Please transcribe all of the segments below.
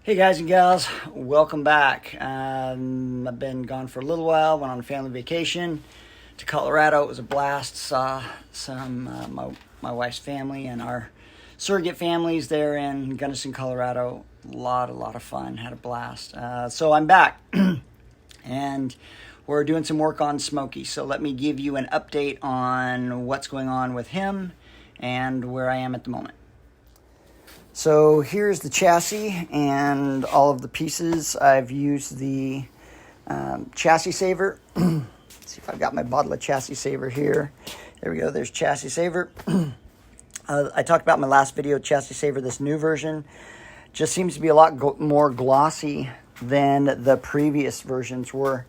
Hey guys and gals, welcome back. I've been gone for a little while, went on a family vacation to Colorado. It was a blast, saw some my wife's family and our surrogate families there in Gunnison, Colorado. A lot of fun, had a blast. So I'm back and we're doing some work on Smokey. So let me give you an update on what's going on with him and where I am at the moment. So here's the chassis and all of the pieces. I've used the chassis saver. Let's see if I've got my bottle of chassis saver here. There we go, there's chassis saver. I talked about in my last video, chassis saver, this new version. Just seems to be a lot more glossy than the previous versions were.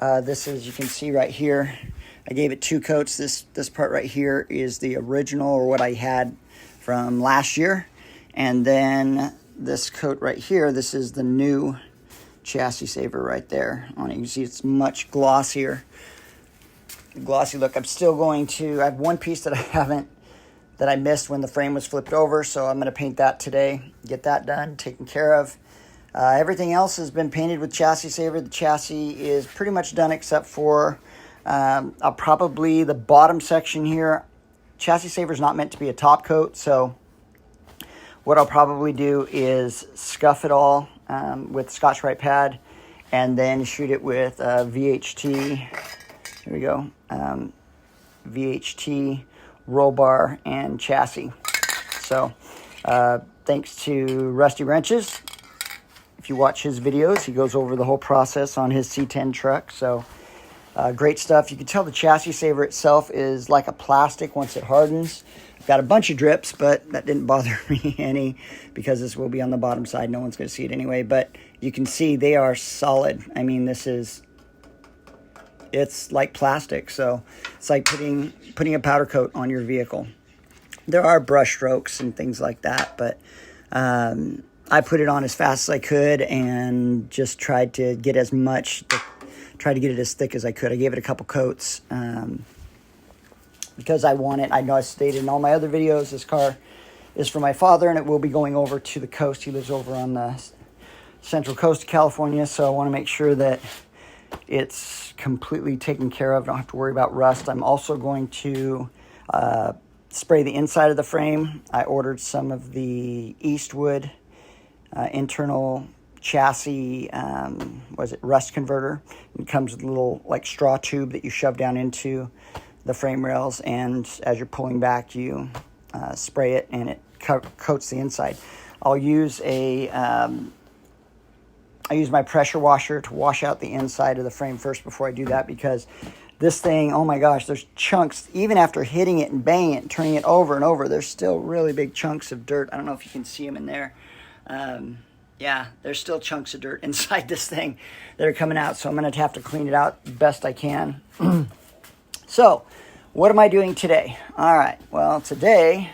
This is, you can see right here, I gave it 2 coats. This part right here is the original, or what I had from last year. And then this coat right here, this is the new chassis saver right there on it. You can see it's much glossier. The glossy look. I'm still going to, I have one piece that I missed when the frame was flipped over, so I'm going to paint that today, get that done, taken care of. Everything else has been painted with chassis saver. The chassis is pretty much done except for I'll probably, the bottom section here, chassis saver is not meant to be a top coat, so what I'll probably do is scuff it all with Scotch-Brite pad and then shoot it with VHT. Here we go. VHT, roll bar, and chassis. So thanks to Rusty Wrenches. If you watch his videos, he goes over the whole process on his C10 truck. So great stuff. You can tell the chassis saver itself is like a plastic once it hardens. Got a bunch of drips, but that didn't bother me any because this will be on the bottom side. No one's going to see it anyway, but you can see they are solid. I mean, it's like plastic, so it's like putting a powder coat on your vehicle. There are brush strokes and things like that, but I put it on as fast as I could and just tried to get it as thick as I could. I gave it a couple coats. Because I want it. I know I stated in all my other videos, this car is for my father and it will be going over to the coast. He lives over on the central coast of California, so I want to make sure that it's completely taken care of. Don't have to worry about rust. I'm also going to spray the inside of the frame. I ordered some of the Eastwood internal chassis, rust converter. It comes with a little like straw tube that you shove down into the frame rails, and as you're pulling back, you spray it, and it coats the inside. I use my pressure washer to wash out the inside of the frame first before I do that, because this thing, oh my gosh, there's chunks. Even after hitting it and banging it and turning it over and over, there's still really big chunks of dirt. I don't know if you can see them in there. Yeah, there's still chunks of dirt inside this thing that are coming out, so I'm going to have to clean it out the best I can. So, what am I doing today? All right, well, today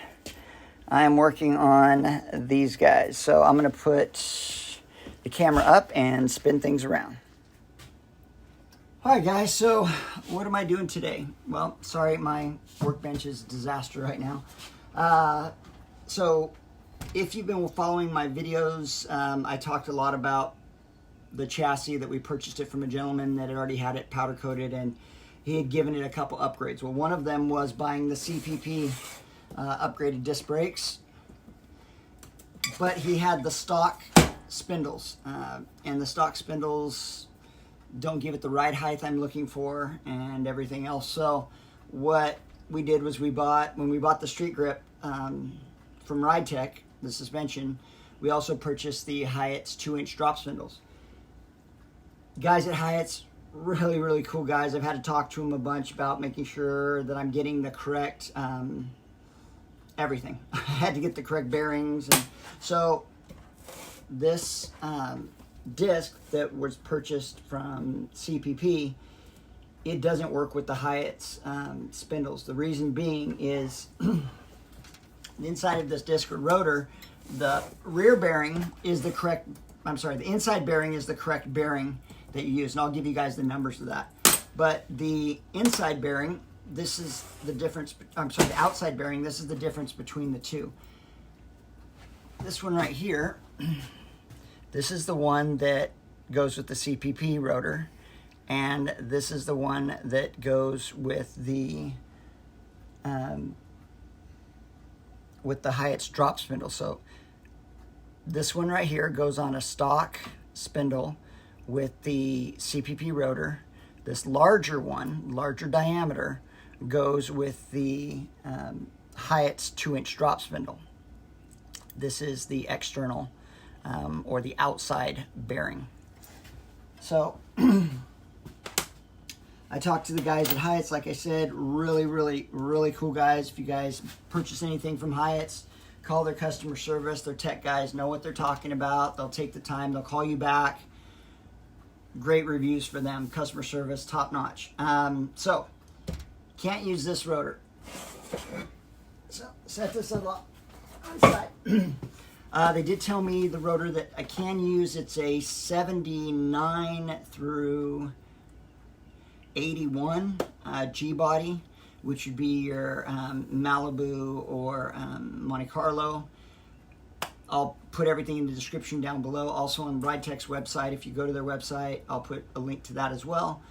I'm working on these guys. So I'm going to put the camera up and spin things around. All right, guys, so what am I doing today? Well, sorry, my workbench is a disaster right now. So if you've been following my videos, I talked a lot about the chassis that we purchased it from a gentleman that had already had it powder coated, and he had given it a couple upgrades. Well, one of them was buying the CPP upgraded disc brakes, but he had the stock spindles, and the stock spindles don't give it the ride height I'm looking for and everything else. So what we did was when we bought the street grip from Ride Tech, the suspension, we also purchased the Heidts 2-inch drop spindles. Guys at Heidts, really cool guys. I've had to talk to them a bunch about making sure that I'm getting the correct everything. I had to get the correct bearings, and so this disc that was purchased from CPP, it doesn't work with the Heidts spindles. The reason being is the inside of this disc or rotor, the rear bearing is the correct, the inside bearing is the correct bearing that you use, and I'll give you guys the numbers of that. But the inside bearing, this is the difference, the outside bearing, this is the difference between the two. This one right here This is the one that goes with the CPP rotor, and this is the one that goes with the Heidts drop spindle. So this one right here goes on a stock spindle with the CPP rotor. This larger one, larger diameter, goes with the Heidts 2-inch drop spindle. This is the external or the outside bearing. So I talked to the guys at Heidts, like I said, really cool guys. If you guys purchase anything from Heidts, call their customer service. Their tech guys know what they're talking about. They'll take the time. They'll call you back. Great reviews for them. Customer service, top notch. So, can't use this rotor. So, set this up on the side. They did tell me the rotor that I can use, it's a 79 through 81 G-body, which would be your Malibu or Monte Carlo. I'll put everything in the description down below. Also on RideTech's website, if you go to their website, I'll put a link to that as well.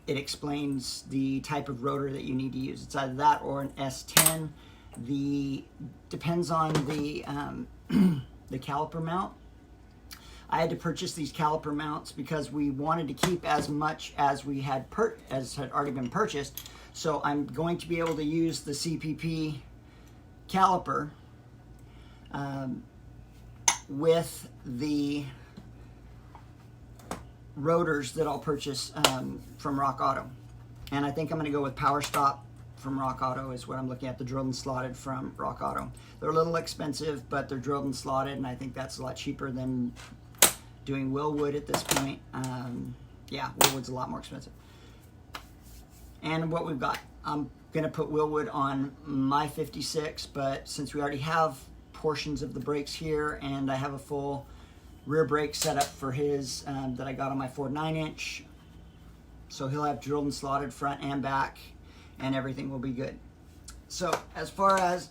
It explains the type of rotor that you need to use. It's either that or an S10. Depends on the the caliper mount. I had to purchase these caliper mounts because we wanted to keep as much as we had had already been purchased. So I'm going to be able to use the CPP caliper with the rotors that I'll purchase from Rock Auto. And I think I'm going to go with Power Stop from Rock Auto is what I'm looking at, the drilled and slotted from Rock Auto. They're a little expensive, but they're drilled and slotted, and I think that's a lot cheaper than doing Willwood at this point. Yeah, Willwood's a lot more expensive. And what we've got, I'm going to put Willwood on my 56, but since we already have portions of the brakes here, and I have a full rear brake set up for his that I got on my Ford 9-inch, so he'll have drilled and slotted front and back, and everything will be good. So as far as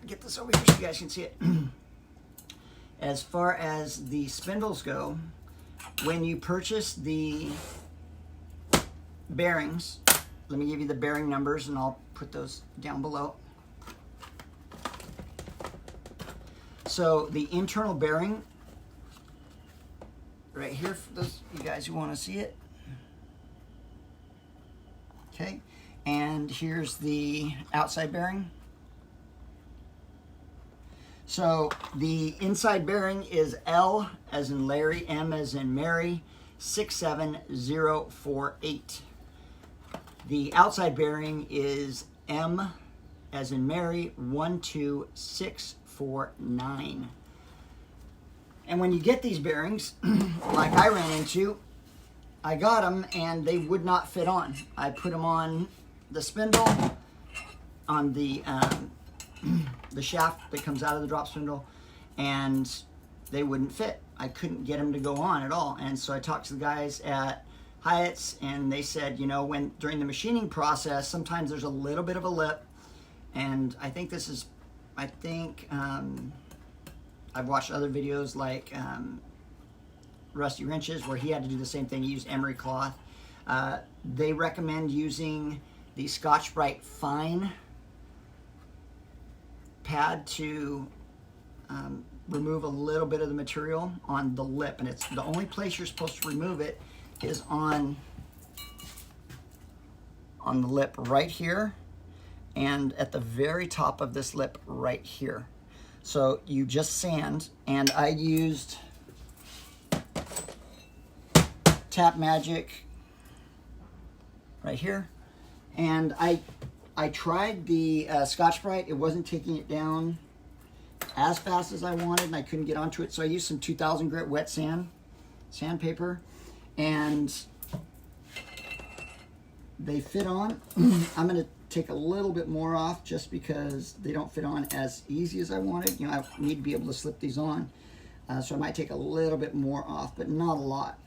get this over here so you guys can see it. As far as the spindles go, when you purchase the bearings, let me give you the bearing numbers and I'll put those down below. So the internal bearing, right here for those you guys who want to see it. Okay, and here's the outside bearing. So the inside bearing is L as in Larry, M as in Mary, 67048. The outside bearing is M as in Mary, 12649. And when you get these bearings, like I ran into, I got them and they would not fit on. I put them on the spindle, on the shaft that comes out of the drop spindle, and they wouldn't fit. I couldn't get them to go on at all. And so I talked to the guys at Heidts, and they said, you know, during the machining process, sometimes there's a little bit of a lip, and I think I've watched other videos like Rusty Wrenches where he had to do the same thing. He used emery cloth. They recommend using the Scotch-Brite fine pad to remove a little bit of the material on the lip, and it's the only place you're supposed to remove it is on the lip right here and at the very top of this lip right here. So you just sand, and I used Tap Magic right here, and I tried the Scotch-Brite. It wasn't taking it down as fast as I wanted, and I couldn't get onto it, so I used some 2000 grit wet sandpaper, and they fit on. I'm going to take a little bit more off just because they don't fit on as easy as I wanted. You know, I need to be able to slip these on, so I might take a little bit more off, but not a lot.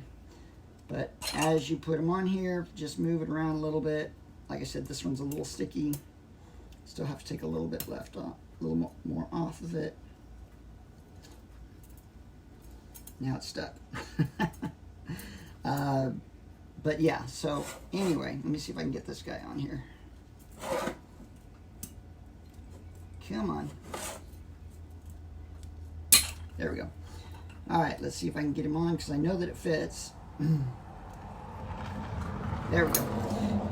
But as you put them on here, just move it around a little bit. Like I said, this one's a little sticky. Still have to take a little bit left off, a little more off of it. Now it's stuck. But yeah, so anyway, let me see if I can get this guy on here. Come on. There we go. All right, let's see if I can get him on because I know that it fits. There we go.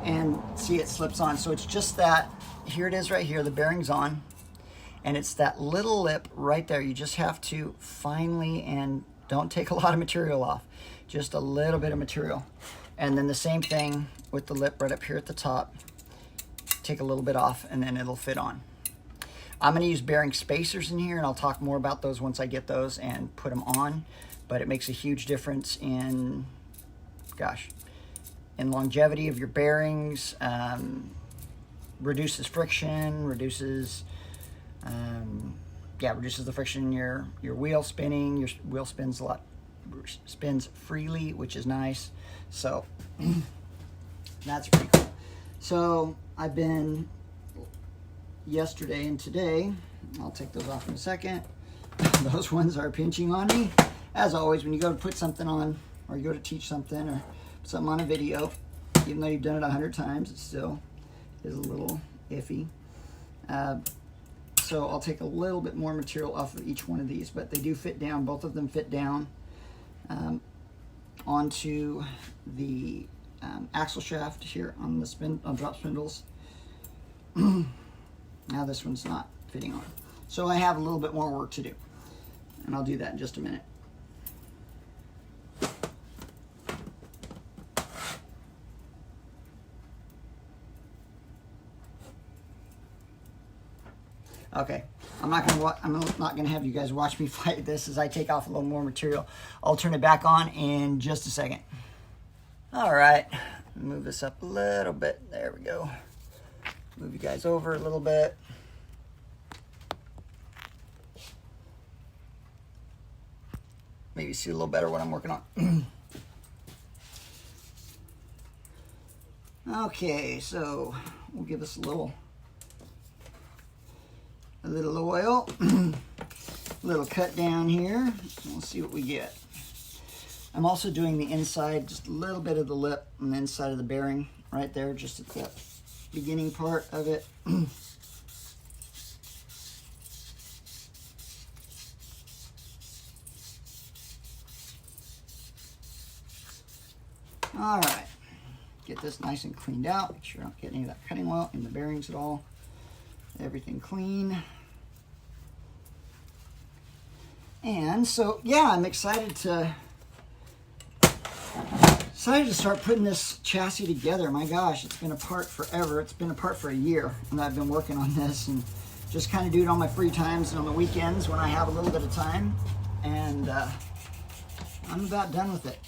And see, it slips on. So it's just that, here it is right here, the bearing's on. And it's that little lip right there. You just have to finely, and don't take a lot of material off, just a little bit of material. And then the same thing with the lip right up here at the top. Take a little bit off and then it'll fit on. I'm going to use bearing spacers in here, and I'll talk more about those once I get those and put them on. But it makes a huge difference in, gosh, in longevity of your bearings, reduces friction, reduces the friction in your wheel spinning. Your wheel spins freely, which is nice. So that's pretty cool. So I've been yesterday and today, I'll take those off in a second. Those ones are pinching on me. As always, when you go to put something on, or you go to teach something, or put something on a video, even though you've done it 100 times, it still is a little iffy. So I'll take a little bit more material off of each one of these, but they do fit down. Both of them fit down onto the axle shaft here on the drop spindles. Now this one's not fitting on. So I have a little bit more work to do, and I'll do that in just a minute. Okay, I'm not gonna have you guys watch me fight this as I take off a little more material. I'll turn it back on in just a second. All right, move this up a little bit. There we go. Move you guys over a little bit. Maybe see a little better what I'm working on. Okay, so we'll give this a little oil, a little cut down here. We'll see what we get. I'm also doing the inside, just a little bit of the lip on the inside of the bearing right there, just at the beginning part of it. All right, get this nice and cleaned out. Make sure I don't get any of that cutting oil in the bearings at all. Everything clean. And so, yeah, I'm excited to start putting this chassis together. My gosh, it's been apart forever. It's been apart for a year, and I've been working on this and just kind of do it on my free times and on the weekends when I have a little bit of time. And I'm about done with it.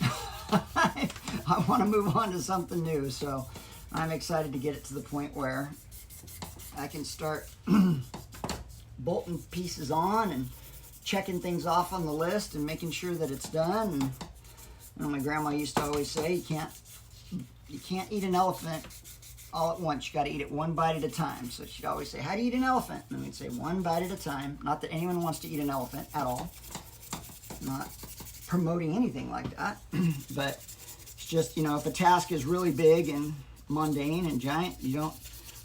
I want to move on to something new, so I'm excited to get it to the point where I can start bolting pieces on and checking things off on the list and making sure that it's done. And you know, my grandma used to always say, you can't eat an elephant all at once. You got to eat it one bite at a time. So she'd always say, how do you eat an elephant? And we'd say, one bite at a time. Not that anyone wants to eat an elephant at all. Not promoting anything like that. But it's just, you know, if a task is really big and mundane and giant, you don't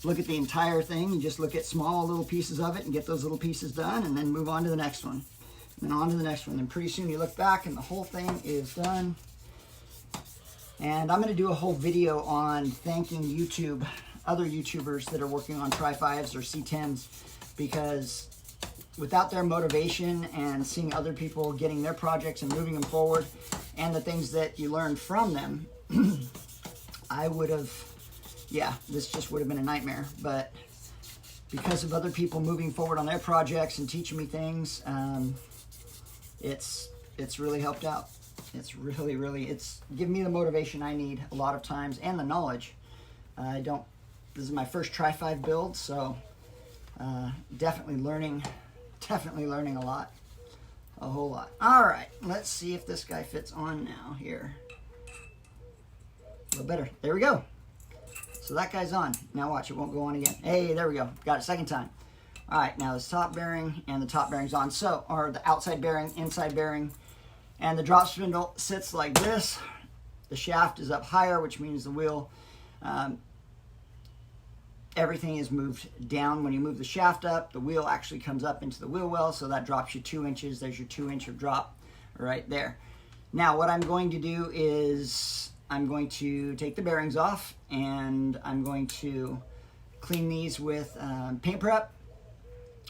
look at the entire thing. You just look at small little pieces of it and get those little pieces done, and then move on to the next one, and then on to the next one. And pretty soon you look back and the whole thing is done. And I'm going to do a whole video on thanking YouTube, other YouTubers that are working on TriFives or C10s, because without their motivation and seeing other people getting their projects and moving them forward, and the things that you learn from them, I would have, yeah, this just would have been a nightmare. But because of other people moving forward on their projects and teaching me things, it's really helped out. It's really, it's given me the motivation I need a lot of times, and the knowledge. This is my first TriFive build, so definitely learning a lot, a whole lot. All right, let's see if this guy fits on now here. A little better. There we go. So that guy's on. Now watch, it won't go on again. Hey, there we go. Got it, second time. All right, now this top bearing and the top bearing's on. So, or the outside bearing, inside bearing. And the drop spindle sits like this. The shaft is up higher, which means the wheel, everything is moved down. When you move the shaft up, the wheel actually comes up into the wheel well, so that drops you 2 inches. There's your 2 inch of drop right there. Now what I'm going to do is I'm going to take the bearings off, and I'm going to clean these with paint prep,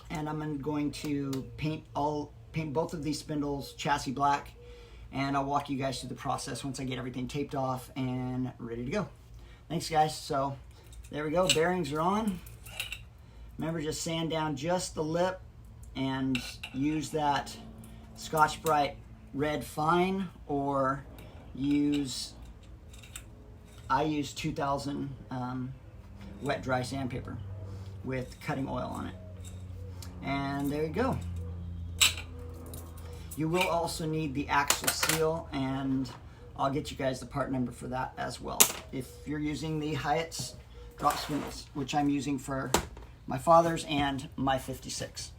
and I'm going to paint both of these spindles chassis black, and I'll walk you guys through the process once I get everything taped off and ready to go. Thanks guys. So there we go, bearings are on. Remember, just sand down just the lip and use that Scotch Bright Red Fine, or I use 2000 wet dry sandpaper with cutting oil on it. And there you go. You will also need the axle seal, and I'll get you guys the part number for that as well. If you're using the Heidts drop spindles, which I'm using for my father's and my 56.